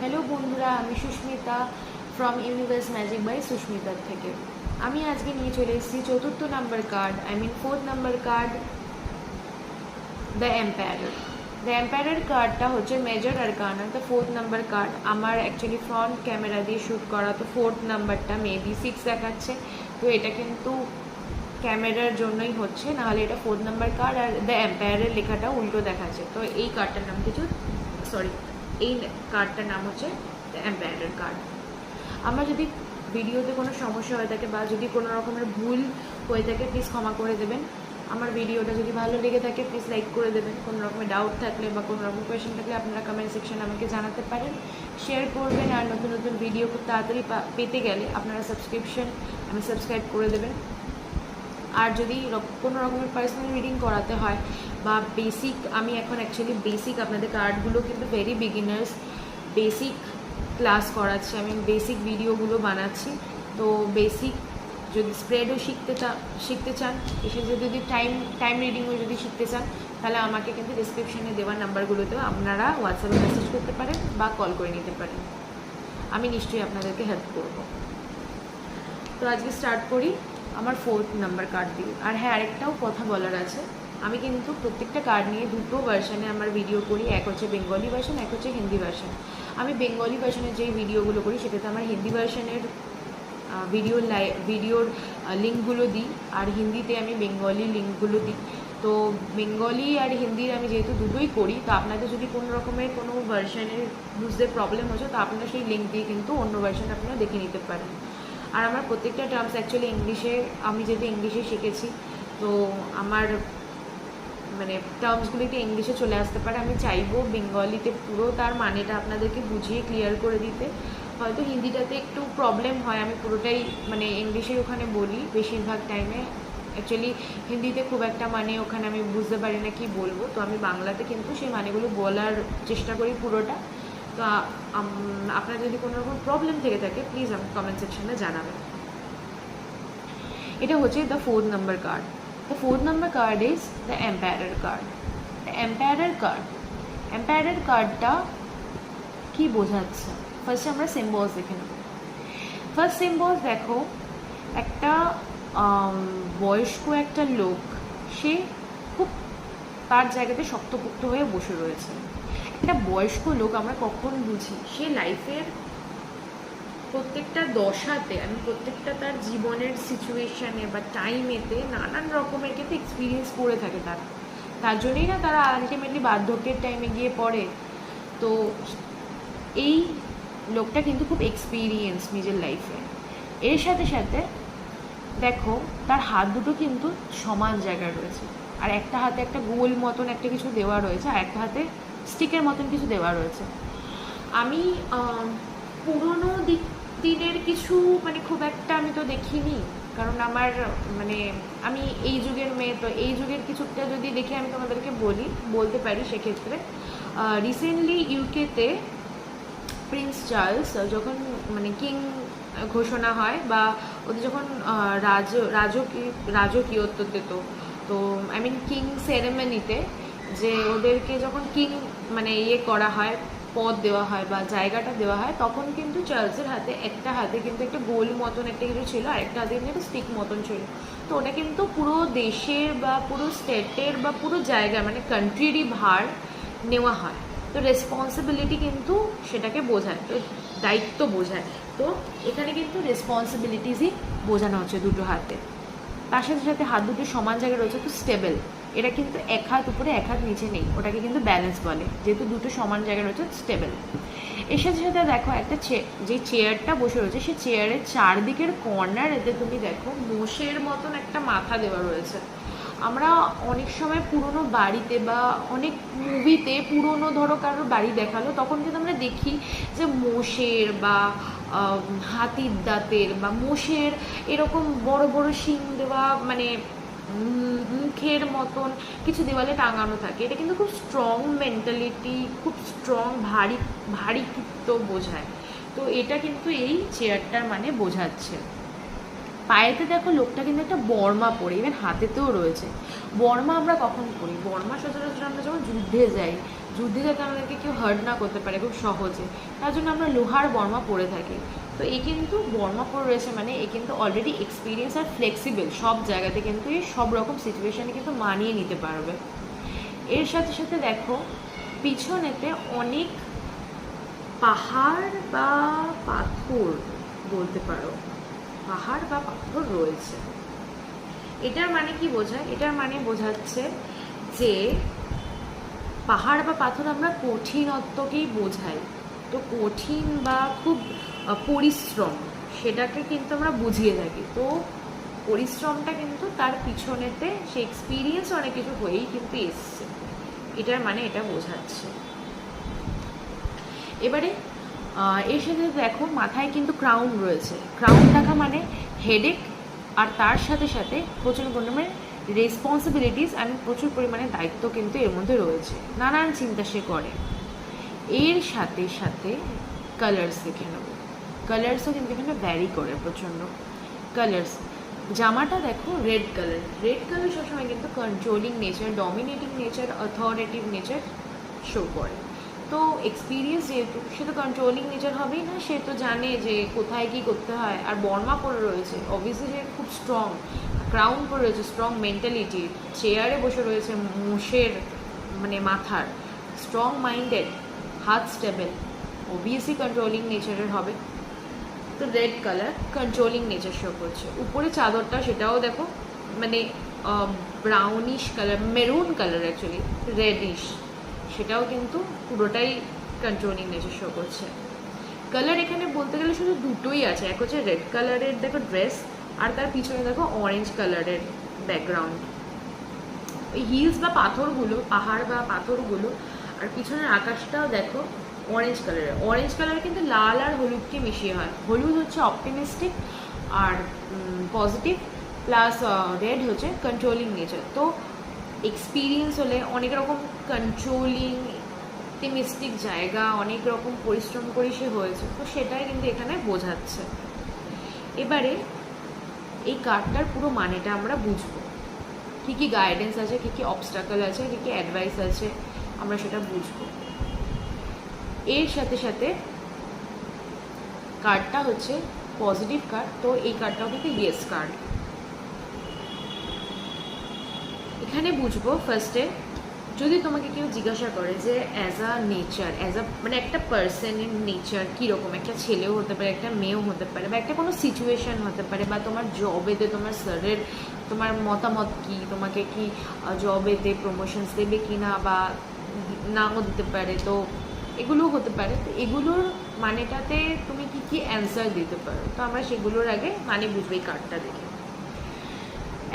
Hello বন্ধুরা, আমি Susmita from universe magic by সুস্মিতার থেকে। আমি আজকে নিয়ে চলে এসেছি চতুর্থ number card, fourth number card, the emperor. The emperor কার্ডটা হচ্ছে major arcana, the fourth number card. আমার অ্যাকচুয়ালি ফ্রন্ট ক্যামেরা দিয়ে শ্যুট করা, তো ফোর্থ নাম্বারটা মেবি 6 দেখাচ্ছে, তো এটা কিন্তু ক্যামেরার জন্যই হচ্ছে, নাহলে এটা ফোর্থ নাম্বার কার্ড। আর দ্য এম্পায়ারের লেখাটা উল্টো দেখাচ্ছে, তো এই কার্ডটার নাম এই কার্ডটার নাম হচ্ছে দ্য এম্পায়ারার কার্ড। আমার যদি ভিডিওতে কোনো সমস্যা হয়ে থাকে বা যদি কোনো রকমের ভুল হয়ে থাকে প্লিজ ক্ষমা করে দেবেন। আমার ভিডিওটা যদি ভালো লেগে থাকে প্লিজ লাইক করে দেবেন। কোনো রকমের ডাউট থাকলে বা কোনো রকম কোয়েশ্চেন থাকলে আপনারা কমেন্ট সেকশনে আমাকে জানাতে পারেন, শেয়ার করবেন। আর নতুন নতুন ভিডিও খুব তাড়াতাড়ি পেতে গেলে আপনারা সাবস্ক্রাইব করে দেবেন। আর যদি কোনো রকমের পার্সোনাল রিডিং করাতে হয় বা বেসিক, আমি এখন অ্যাকচুয়ালি বেসিক আপনাদের কার্ডগুলো কিন্তু ভেরি বিগিনার্স বেসিক ক্লাস করাচ্ছি, আমি বেসিক ভিডিওগুলো বানাচ্ছি। তো বেসিক যদি স্প্রেডও শিখতে চান, এসে যদি টাইম রিডিংও যদি শিখতে চান, তাহলে আমাকে কিন্তু ডিসক্রিপশানে দেওয়া নাম্বারগুলোতেও আপনারা হোয়াটসঅ্যাপে মেসেজ করতে পারেন বা কল করে নিতে পারেন। আমি নিশ্চয়ই আপনাদেরকে হেল্প করব। তো আজকে স্টার্ট করি আমার ফোর্থ নাম্বার কার্ড দিয়ে। আর হ্যাঁ, আরেকটাও কথা বলার আছে, আমি কিন্তু প্রত্যেকটা কার্ড নিয়ে দুটো ভার্সানে আমার ভিডিও করি, এক হচ্ছে বেঙ্গলি ভার্সন, এক হচ্ছে হিন্দি ভার্সন। আমি বেঙ্গলি ভার্সনের যেই ভিডিওগুলো করি সেটাতে আমার হিন্দি ভার্সনের ভিডিওর লিঙ্কগুলো দিই, আর হিন্দিতে আমি বেঙ্গলি লিঙ্কগুলো দিই। তো বেঙ্গলি আর হিন্দির আমি যেহেতু দুটোই করি, তো আপনাদের যদি কোনো রকমের কোনো ভার্সানের বুঝতে প্রবলেম হচ্ছে, তো আপনারা সেই লিঙ্ক দিয়ে কিন্তু অন্য ভার্সান আপনারা দেখে নিতে পারেন। আর আমার প্রত্যেকটা টার্মস অ্যাকচুয়ালি ইংলিশে, আমি যেহেতু ইংলিশে শিখেছি, তো আমার টার্মসগুলো একটু ইংলিশে চলে আসতে পারে। আমি চাইবো বেঙ্গলিতে পুরো তার মানেটা আপনাদেরকে বুঝিয়ে ক্লিয়ার করে দিতে। হয়তো হিন্দিটাতে একটু প্রবলেম হয়, আমি পুরোটাই ইংলিশের ওখানে বলি বেশিরভাগ টাইমে। অ্যাকচুয়ালি হিন্দিতে খুব একটা ওখানে আমি বুঝতে পারি না কি বলবো, তো আমি বাংলাতে কিন্তু সেই মানেগুলো বলার চেষ্টা করি পুরোটা। তো আপনার যদি কোনো রকম প্রবলেম থেকে থাকে প্লিজ আমাকে কমেন্ট সেকশনে জানাবেন। এটা হচ্ছে the fourth number card. The fourth number card is the Emperor card. The Emperor cardটা কি বোঝাচ্ছে, ফার্স্টে আমরা সিম্বলস দেখে নেব। ফার্স্ট সিম্বলস দেখো, একটা বয়স্ক একটা লোক, সে খুব তার জায়গাতে শক্তপোক্ত হয়ে বসে রয়েছে। একটা বয়স্ক লোক আমরা কখন বুঝি, সে লাইফের প্রত্যেকটা দশাতে, প্রত্যেকটা তার জীবনের সিচুয়েশানে বা টাইমেতে নানান রকমের কিন্তু এক্সপিরিয়েন্স করে থাকে তার জন্যই না তারা আলটিমেটলি বার্ধক্যের টাইমে গিয়ে পড়ে। তো এই লোকটা কিন্তু খুব এক্সপিরিয়েন্স নিজের লাইফে। এর সাথে সাথে দেখো তার হাত দুটো কিন্তু সমান জায়গায় রয়েছে, আর একটা হাতে একটা গোল মতন একটা কিছু দেওয়া রয়েছে, আর একটা হাতে স্টিকের মতন কিছু দেওয়া রয়েছে। আমি পুরোনো দিনের কিছু খুব একটা আমি তো দেখিনি, কারণ আমার আমি এই যুগের মেয়ে, তো এই যুগের কিছুটা যদি দেখে আমি তোমাদেরকে বলতে পারি। সেক্ষেত্রে রিসেন্টলি ইউকেতে প্রিন্স চার্লস যখন কিং ঘোষণা হয়, বা ওদের যখন রাজকীয়ত্ব দিত, তো কিং সেরেমনিতে যে ওদেরকে যখন কিং করা হয়, পদ দেওয়া হয় বা জায়গাটা দেওয়া হয়, তখন কিন্তু চার্লসের একটা হাতে কিন্তু একটা গোল মতন একটা কিছু ছিল, আর একটা হাতে কিন্তু একটা স্টিক মতন ছিল। তো ওটা কিন্তু পুরো দেশের বা পুরো স্টেটের বা পুরো জায়গায় কান্ট্রিরই ভার নেওয়া হয়। তো রেসপন্সিবিলিটি কিন্তু সেটাকে বোঝায়, তো দায়িত্ব বোঝায়। তো এখানে কিন্তু রেসপন্সিবিলিটিসই বোঝানো হচ্ছে দুটো হাতে। তার সাথে সাথে হাত দুটো সমান জায়গায় রয়েছে, তো স্টেবল। এটা কিন্তু এক হাত উপরে এক হাত নিচে নেই, ওটাকে কিন্তু ব্যালেন্স বলে, যেহেতু দুটো সমান জায়গায় রয়েছে, স্টেবল। এর সাথে সাথে দেখো একটা যে চেয়ারটা বসে রয়েছে, সেই চেয়ারের চারদিকের কর্নারেতে তুমি দেখো মোষের মতন একটা মাথা দেওয়া রয়েছে। আমরা অনেক সময় পুরনো বাড়িতে বা অনেক মুভিতে পুরনো ধরো কারোর বাড়ি দেখালো, তখন কিন্তু আমরা দেখি যে মোষের বা হাতির দাঁতের বা মোষের এরকম বড় বড় শিং দেওয়া মুখের মতন কিছু দেওয়ালে টাঙানো থাকে। এটা কিন্তু খুব স্ট্রং মেন্টালিটি, খুব স্ট্রং ভারীত্ব বোঝায়। তো এটা কিন্তু এই চেয়ারটার বোঝাচ্ছে। পায়েতে দেখো লোকটা কিন্তু একটা বর্মা পরে, ইভেন হাতেতেও রয়েছে। বর্মা আমরা কখন পরি? বর্মা সচরাচর আমরা যখন যুদ্ধে যাই যুদ্ধে যাতে আমাদেরকে কেউ হার্ট না করতে পারে খুব সহজে, তার জন্য আমরা লোহার বর্মা পরে থাকি। তো এই কিন্তু বর্মা পরে রয়েছে মানে এ কিন্তু অলরেডি এক্সপিরিয়েন্স আর ফ্লেক্সিবল, সব জায়গাতে কিন্তু এই সব রকম সিচুয়েশানে কিন্তু মানিয়ে নিতে পারবে। এর সাথে সাথে দেখো পিছনেতে অনেক পাহাড় বা পাথর বলতে পারো, পাহাড় বা পাথর রয়েছে। এটার মানে কি বোঝায়? এটার মানে বোঝাচ্ছে যে পাহাড় বা পাথর আমরা কঠিনত্বকেই বোঝাই। তো কঠিন বা খুব পরিশ্রম সেটাকে কিন্তু আমরা বুঝিয়ে থাকি। তো পরিশ্রমটা কিন্তু তার পিছনেতে সে এক্সপিরিয়েন্স অনেক কিছু হয়েই কিন্তু এসছে, এটার মানে এটা বোঝাচ্ছে। এবারে এর সাথে দেখো মাথায় কিন্তু ক্রাউন রয়েছে। ক্রাউন থাকা মানে হেডেক, আর তার সাথে সাথে প্রচুর পরিমাণে রেসপন্সিবিলিটিস অ্যান্ড প্রচুর পরিমাণে দায়িত্ব কিন্তু এর মধ্যে রয়েছে, নানান চিন্তা সে করে। এর সাথে সাথে কালার্স দেখে নেব। কালার্সও কিন্তু এখানে ভ্যারি করে প্রচণ্ড। কালার্স জামাটা দেখো রেড কালার। রেড কালার সবসময় কিন্তু controlling nature, dominating nature, authoritative nature show করে। তো এক্সপিরিয়েন্স যেহেতু, সে তো কন্ট্রোলিং নেচার হবেই না, সে তো জানে যে কোথায় কী করতে হয়। আর বর্মা পরে রয়েছে, অবভিয়াসলি সে খুব স্ট্রং। ক্রাউন পরে রয়েছে, স্ট্রং মেন্টালিটি। চেয়ারে বসে রয়েছে মোষের মানে মাথার, স্ট্রং মাইন্ডেড, হাত স্টেবল, অবভিয়াসলি কন্ট্রোলিং নেচারের হবে। তো red colour controlling nature show করছে। উপরে চাদরটা সেটাও দেখো মানে brownish colour, maroon colour actually, reddish, সেটাও কিন্তু পুরোটাই কন্ট্রোলিং নেচার শো করছে। কালার এখানে বলতে গেলে শুধু দুটোই আছে, এক হচ্ছে রেড কালারের দেখো ড্রেস, আর তার পিছনে দেখো অরেঞ্জ কালারের ব্যাকগ্রাউন্ড। ওই হিলস বা পাথরগুলো, পাহাড় বা পাথরগুলো, আর পিছনের আকাশটাও দেখো অরেঞ্জ কালারের। অরেঞ্জ কালার কিন্তু লাল আর হলুদকে মিশিয়ে হয়। হলুদ হচ্ছে অপটিমিস্টিক আর পজিটিভ, প্লাস রেড হচ্ছে কন্ট্রোলিং নেচার। তো এক্সপিরিয়েন্স হলে অনেক রকম কন্ট্রোলিং অপটিমিস্টিক জায়গা, অনেক রকম পরিশ্রম করে সে হয়েছে, তো সেটাই কিন্তু এখানে বোঝাচ্ছে। এবারে এই কার্ডটার পুরো মানেটা আমরা বুঝবো, কী কী গাইডেন্স আছে, কী কী অবস্টাকল আছে, কী কী অ্যাডভাইস আছে, আমরা সেটা বুঝবো। এর সাথে সাথে কার্ডটা হচ্ছে পজিটিভ কার্ড, তো এই কার্ডটাও কিন্তু ইয়েস কার্ড। এখানে বুঝবো ফার্স্টে, যদি তোমাকে কেউ জিজ্ঞাসা করে যে as a nature, as a মানে একটা পার্সনের নেচার কীরকম, একটা ছেলেও হতে পারে, একটা মেয়েও হতে পারে, বা একটা কোনো সিচুয়েশান হতে পারে, বা তোমার জবেতে তোমার স্যারের তোমার মতামত কী, তোমাকে কি জবেতে প্রমোশনস দেবে কি না, বা নাও দিতে পারে, তো এগুলোও হতে পারে। তো এগুলোর মানেটাতে তুমি কি কি অ্যান্সার দিতে পারো, তো আমরা সেগুলোর আগে মানে বুঝবো এই কার্ডটা দেখে।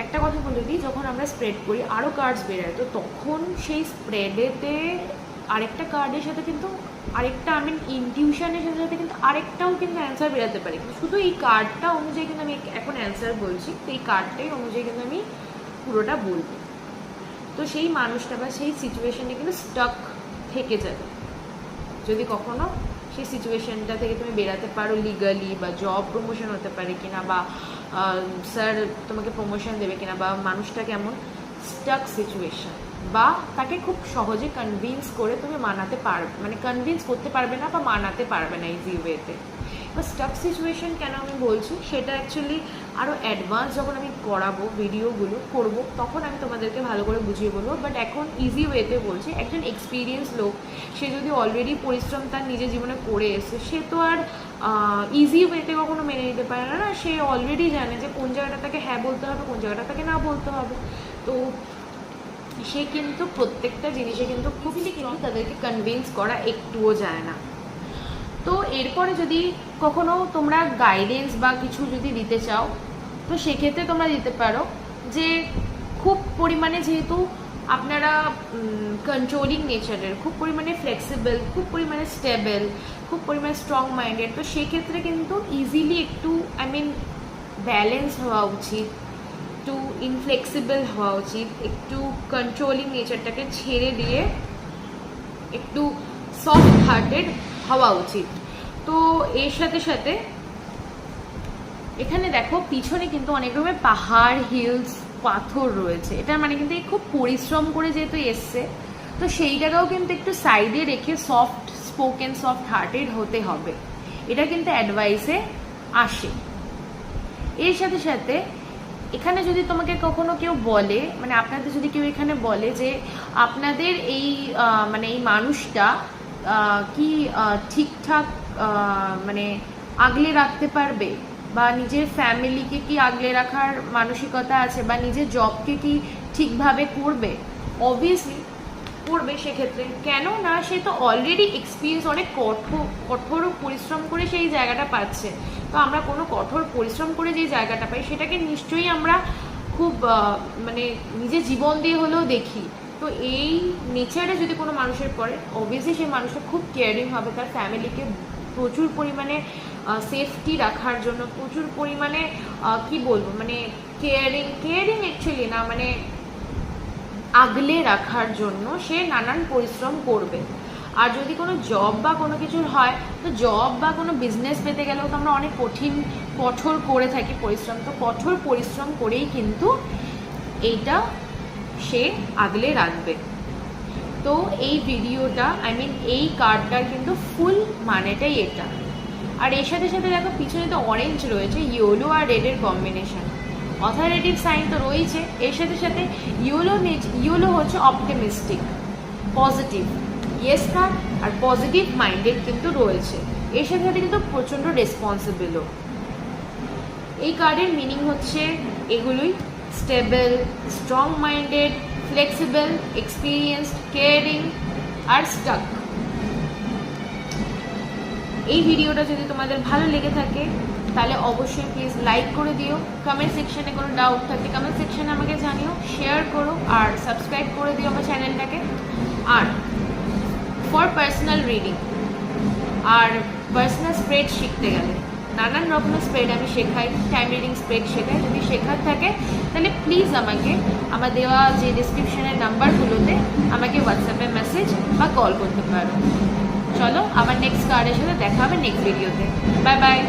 একটা কথা বলে দিই, যখন আমরা স্প্রেড করি আরও কার্ডস বেরোয়, তো তখন সেই স্প্রেডেতে আরেকটা কার্ডের সাথে কিন্তু আরেকটা, আমি ইনটিউশনের সাথে সাথে কিন্তু আরেকটাও কিন্তু অ্যান্সার বেরোতে পারে, কিন্তু শুধু এই কার্ডটা অনুযায়ী কিন্তু আমি এখন অ্যান্সার বলছি, তো এই কার্ডটাই অনুযায়ী কিন্তু আমি পুরোটা বলবো। তো সেই মানুষটা বা সেই সিচুয়েশানে কিন্তু স্টাক থেকে যাবে। যদি কখনো সেই সিচুয়েশানটা থেকে তুমি বেরাতে পারো লিগালি, বা জব প্রমোশন হতে পারে কিনা, বা স্যার তোমাকে প্রমোশন দেবে কিনা, বা মানুষটা কেমন স্টাক সিচুয়েশান, বা তাকে খুব সহজে কনভিন্স করে তুমি মানাতে পারবে, মানে কনভিন্স করতে পারবে না বা মানাতে পারবে না ইজি ওয়েতে। বা স্টাক সিচুয়েশান কেন আমি বলছি সেটা অ্যাকচুয়ালি আরও অ্যাডভান্স যখন আমি করাবো, ভিডিওগুলো করবো, তখন আমি তোমাদেরকে ভালো করে বুঝিয়ে বলবো। বাট এখন ইজি ওয়েতে বলছি, একজন এক্সপিরিয়েন্স লোক সে যদি অলরেডি পরিশ্রম তার নিজের জীবনে করে এসে, সে তো আর ইজি ওয়েতে কখনো মেনে নিতে পারে না। সে অলরেডি জানে যে কোন জায়গাটা তাকে হ্যাঁ বলতে হবে, কোন জায়গাটা তাকে না বলতে হবে। তো সে কিন্তু প্রত্যেকটা জিনিসে কিন্তু খুবই কিন্তু তাদেরকে কনভিন্স করা একটুও যায় না। তো এরপরে যদি কখনো তোমরা গাইডেন্স বা কিছু যদি দিতে চাও, তো সেক্ষেত্রে তোমরা দিতে পারো যে খুব পরিমাণে যেহেতু আপনারা কন্ট্রোলিং নেচারের, খুব পরিমাণে ফ্লেক্সিবল, খুব পরিমাণে স্টেবল, খুব পরিমাণে স্ট্রং মাইন্ডেড, তো সেক্ষেত্রে কিন্তু ইজিলি একটু ব্যালেন্স হওয়া উচিত, একটু ইনফ্লেক্সিবল হওয়া উচিত, একটু কন্ট্রোলিং নেচারটাকে ছেড়ে দিয়ে একটু সফট হার্টেড হওয়া উচিত। তো এর সাথে সাথে এখানে দেখো পিছনে কিন্তু অনেক রকমের পাহাড়, হিলস, পাথর রয়েছে। এটার মানে কিন্তু খুব পরিশ্রম করে যেহেতু এসছে, তো সেইটাকেও কিন্তু একটু সাইডে রেখে সফট স্পোকেন, সফট হার্টেড হতে হবে, এটা কিন্তু অ্যাডভাইসে আসে। এর সাথে সাথে এখানে যদি তোমাকে কখনো কেউ বলে, মানে আপনাদের যদি কেউ এখানে বলে যে আপনাদের এই মানে এই মানুষটা কি ঠিকঠাক মানে আগলে রাখতে পারবে, বা নিজের ফ্যামিলিকে কি আগলে রাখার মানসিকতা আছে, বা নিজের জবকে কি ঠিকভাবে করবে, অবভিয়াসলি করবে। সেক্ষেত্রে কেন না, সে তো অলরেডি এক্সপিরিয়েন্স, অনেক কঠোর পরিশ্রম করে সেই জায়গাটা পাচ্ছে। তো আমরা কোনো কঠোর পরিশ্রম করে যে জায়গাটা পাই সেটাকে নিশ্চয়ই আমরা খুব মানে নিজের জীবন দিয়ে হলেও দেখি। তো এই নেচারে যদি কোনো মানুষের পড়ে, অবভিয়াসলি সেই মানুষটা খুব কেয়ারিং হবে, তার ফ্যামিলিকে প্রচুর পরিমাণে সেফটি রাখার জন্য, প্রচুর পরিমাণে কি বলবো, মানে কেয়ারিং অ্যাকচুয়ালি না, মানে আগলে রাখার জন্য সে নানান পরিশ্রম করবে। আর যদি কোনো জব বা কোনো কিছুর হয়, তো জব বা কোনো বিজনেস পেতে গেলেও তো আমরা অনেক কঠোর করে থাকি পরিশ্রম, তো কঠোর পরিশ্রম করেই কিন্তু এইটা সে আগলে রাখবে। তো এই ভিডিওটা, এই কার্ডটার কিন্তু ফুল মানেটাই এটা। আর এর সাথে সাথে দেখো পিছনে তো অরেঞ্জ রয়েছে, ইয়েলো আর রেডের কম্বিনেশন, অথরিটিভ সাইন তো রয়েছে। এর সাথে সাথে ইয়েলো হচ্ছে অপটিমিস্টিক, পজিটিভ, ইয়েস কার্ড, আর পজিটিভ মাইন্ডেড কিন্তু রয়েছে। এর সাথে সাথে কিন্তু প্রচণ্ড রেসপন্সিবলও। এই কার্ডের মিনিং হচ্ছে এগুলোই: stable, strong minded, flexible, experienced, caring আর স্টাক। এই ভিডিওটা যদি তোমাদের ভালো লেগে থাকে তাহলে অবশ্যই প্লিজ লাইক করে দিও। কমেন্ট সেকশনে কোনো ডাউট থাকলে কমেন্ট সেকশনে আমাকে জানিও, শেয়ার করো আর সাবস্ক্রাইব করে দিও আমার চ্যানেলটাকে। আর ফর পার্সোনাল রিডিং আর পার্সোনাল স্প্রেড শিখতে গেলে, নানান রকমের স্প্রেড আমি শেখাই, টাইম রিডিং স্প্রেড শেখাই, যদি শেখার থাকে তাহলে প্লিজ আমাকে আমার দেওয়া যে ডিসক্রিপশনের নাম্বারগুলোতে আমাকে হোয়াটসঅ্যাপে মেসেজ বা কল করতে পারো। চলো, আমার নেক্সট কার্ডের সাথে দেখা হবে নেক্সট ভিডিওতে। Bye bye.